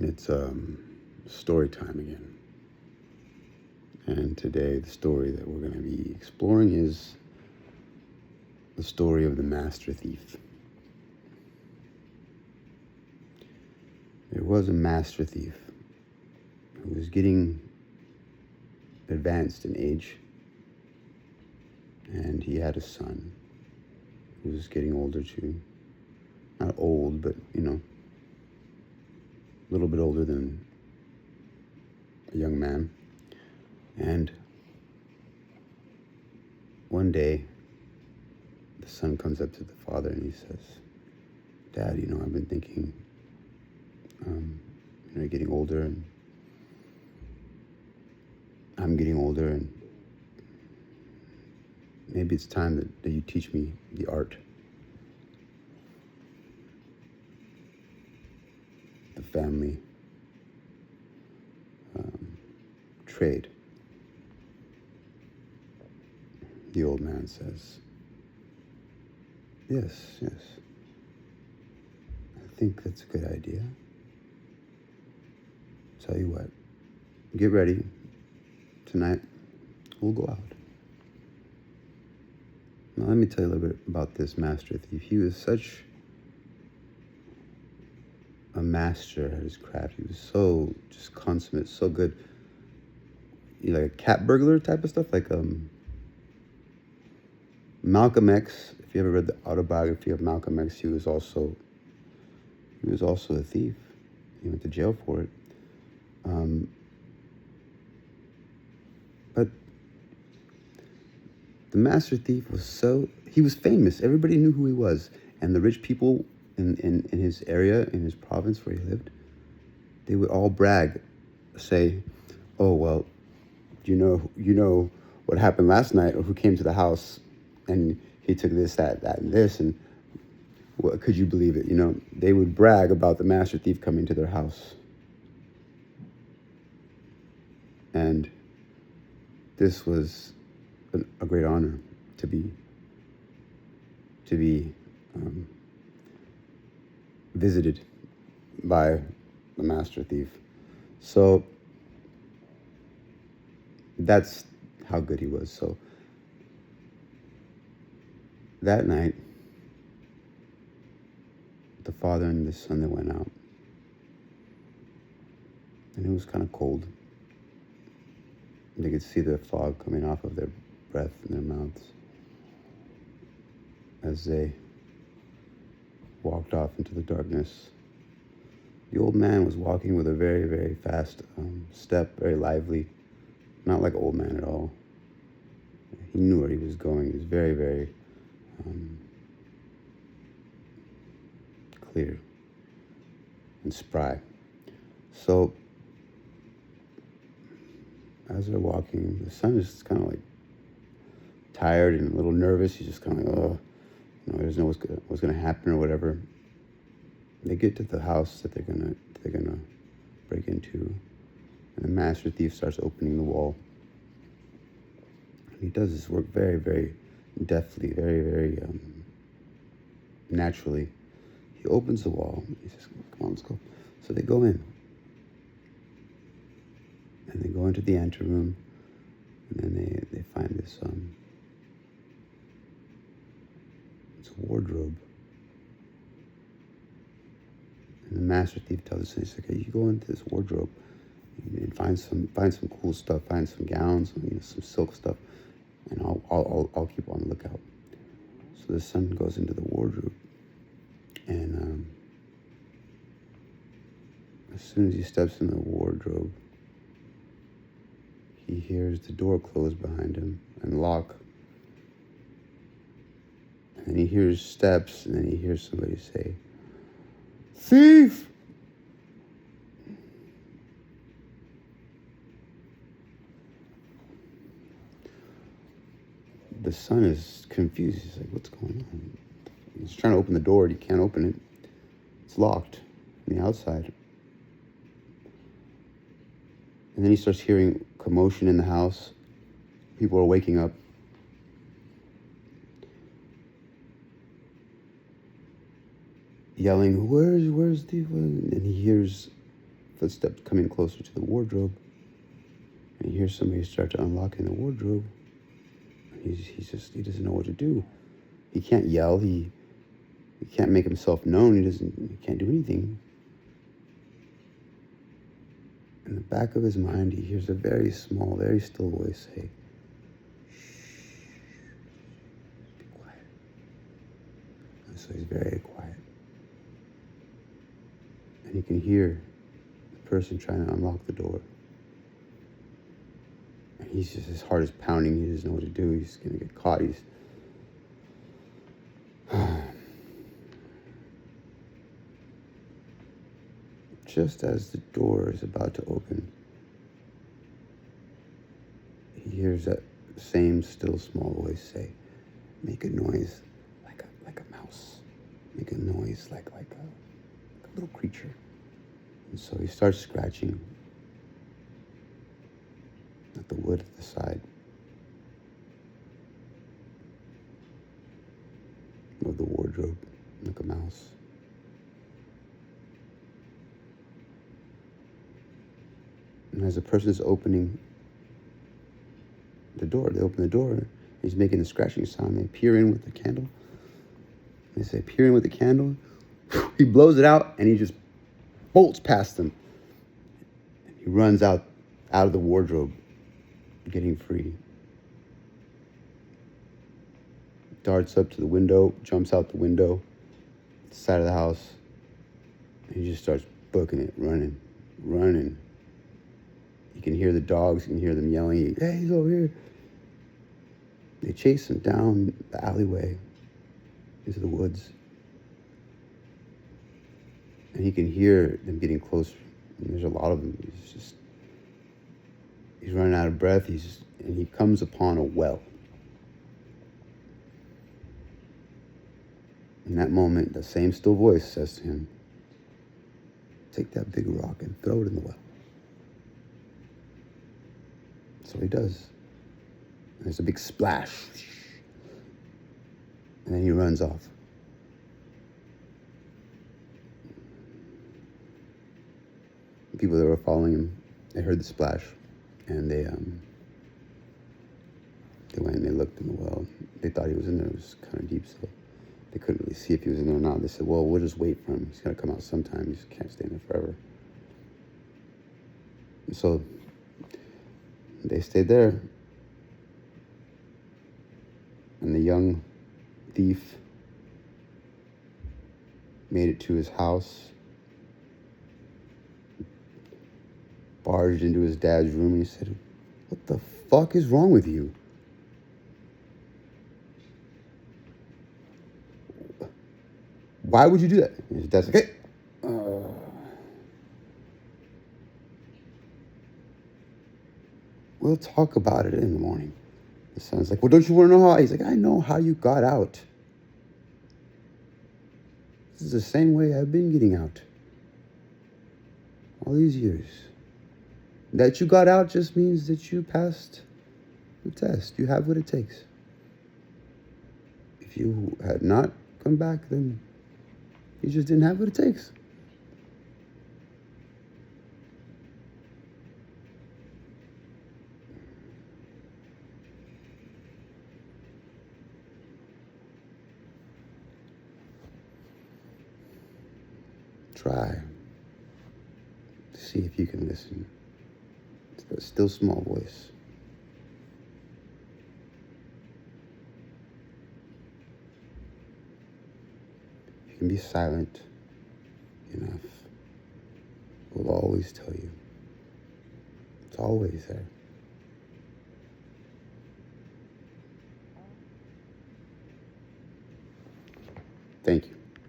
It's story time again. And today the story that we're going to be exploring is the story of the master thief. There was a master thief who was getting advanced in age, and he had a son who was getting older too. Not old, but a little bit older than a young man. And one day, the son comes up to the father and he says, "Dad, I've been thinking, you're getting older and I'm getting older, and maybe it's time that you teach me the art, the family trade." The old man says, yes, I think that's a good idea. Tell you what, get ready. Tonight, we'll go out. Now, let me tell you a little bit about this master thief. He was such a master at his craft. He was so just consummate, so good. Like a cat burglar type of stuff, like Malcolm X. If you ever read the autobiography of Malcolm X, he was also a thief. He went to jail for it. But the master thief he was famous. Everybody knew who he was. And the rich people in his area, in his province where he lived, they would all brag, say, "Oh, well, you know what happened last night, or who came to the house and he took this, that, and this, and what, could you believe it?" They would brag about the master thief coming to their house. And this was a great honor to be visited by the master thief. So that's how good he was. So that night, the father and the son, they went out, and it was kind of cold. They could see the fog coming off of their breath in their mouths as they walked off into the darkness. The old man was walking with a very, very fast step, very lively, not like an old man at all. He knew where he was going. He was very, very clear and spry. So as they're walking, the son is kind of like tired and a little nervous. He's just kind of like, oh, he doesn't know what's going to happen or whatever. They get to the house that they're gonna break into, and the master thief starts opening the wall. And he does this work very, very deftly, very, very naturally. He opens the wall. He says, "Come on, let's go." So they go in. And they go into the anteroom, and then they find this it's a wardrobe. And the master thief tells us, he's like, "Hey, you go into this wardrobe and find some cool stuff, find some gowns, some silk stuff, and I'll keep on the lookout." So the son goes into the wardrobe, and as soon as he steps in the wardrobe, he hears the door close behind him and lock. And then he hears steps, and then he hears somebody say, "Thief!" The son is confused. He's like, "What's going on?" He's trying to open the door, and he can't open it. It's locked from the outside. And then he starts hearing commotion in the house. People are waking up. Yelling, where's the... And he hears footsteps coming closer to the wardrobe. And he hears somebody start to unlock in the wardrobe. He doesn't know what to do. He can't yell. He can't make himself known. He can't do anything. In the back of his mind, he hears a very small, very still voice say, "Shh, be quiet." And so he's very quiet. And he can hear the person trying to unlock the door. And his heart is pounding. He doesn't know what to do. He's going to get caught. Just as the door is about to open, he hears that same still small voice say, "Make a noise like a mouse. Make a noise like a little creature." And so he starts scratching at the wood at the side of the wardrobe like a mouse. And as the person is opening the door, they open the door, he's making the scratching sound. They peer in with the candle. They say, "Peer in with the candle." He blows it out, and he just bolts past them. He runs out of the wardrobe, getting free. Darts up to the window, jumps out the window, side of the house, and he just starts booking it, running. You can hear the dogs, you can hear them yelling, "Hey, he's over here." They chase him down the alleyway into the woods. And he can hear them getting closer. And there's a lot of them. He's running out of breath. And he comes upon a well. In that moment, the same still voice says to him, "Take that big rock and throw it in the well." So he does. And there's a big splash. And then he runs off. The people that were following him, they heard the splash, and they went and they looked in the well. They thought he was in there. It was kind of deep, so they couldn't really see if he was in there or not. They said, "Well, we'll just wait for him. He's going to come out sometime. He just can't stay in there forever." And so they stayed there. And the young thief made it to his house, barged into his dad's room, and he said, "What the fuck is wrong with you? Why would you do that?" And his dad's like, "Hey, we'll talk about it in the morning." The son's like, "Well, don't you want to know how?" He's like, "I know how you got out. This is the same way I've been getting out all these years. That you got out just means that you passed the test. You have what it takes. If you had not come back, then you just didn't have what it takes." Try to see if you can listen to that still small voice. If you can be silent enough, it will always tell you. It's always there. Thank you.